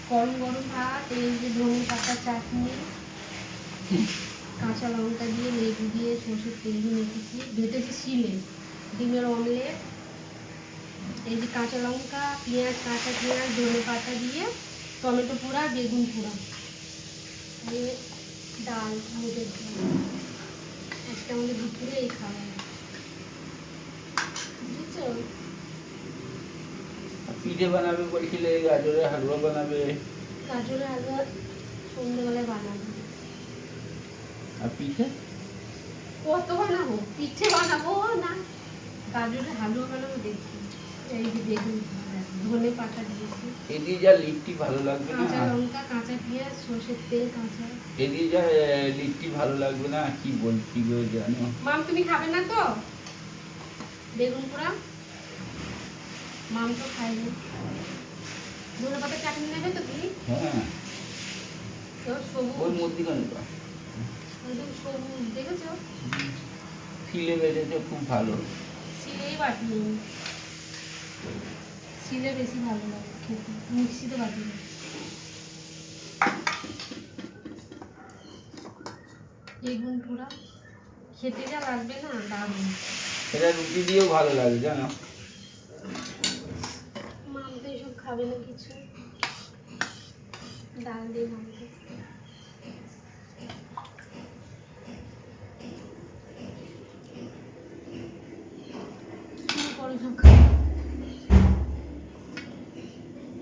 গরম গরম ভাত, এই যে ধনে পাতা চাটনি, কাঁচা লঙ্কা দিয়ে লেবু দিয়ে সরষের তেল দিয়ে মেখেছি, ভেটেছি শিলে, ডিমের অমলেট, এই যে কাঁচা লঙ্কা, পেঁয়াজ, কাঁচা পেঁয়াজ, ধনে পাতা দিয়ে টমেটো পোড়া, বেগুন পোড়া, দিয়ে ডাল, মুগের ডাল। আজকে আমাদের দুপুরে এই খাবার, বুঝেছো? পিঠে বানাবে বলছিলে, গাজরের হালুয়া বানাবে। গাজরের হালুয়া সন্ধ্যেবেলায় বানাবো। আর পিঠে কত বানাবো? পিঠে বানাবো না, গাজরের হালুয়া বানাবো। দেখি এই যে বেগুন, ধনে পাতা দিয়েছি, এদিকে যা লিট্টি ভালো লাগবে না, কাঁচা লঙ্কা, কাঁচা পেঁয়াজ, সরষের তেল, কাঁচা। এদিকে যা লিট্টি ভালো লাগবে না, কি বলছি গো জানো। মাম তুমি খাবে না তো বেগুন পোড়া? মাম তো খাইনি। ধনে পাতা চাটনি নেবে তো কি? হ্যাঁ, তো সবুজ, ওই মধ্যিখানটা একদম সবুজ, দেখেছো? শিলে বেজেছে, খুব ভালো। শিলেই বাটি, শিলে বেশি ভালো লাগে খেতে, মিক্সিতে বাটি না। বেগুন পোড়া খেতে যা লাগবে না, দারুণ। এটা রুটি দিয়েও ভালো লাগে জানো। মাম তো এসব খাবে না কিছু, ডাল দিয়ে মামকে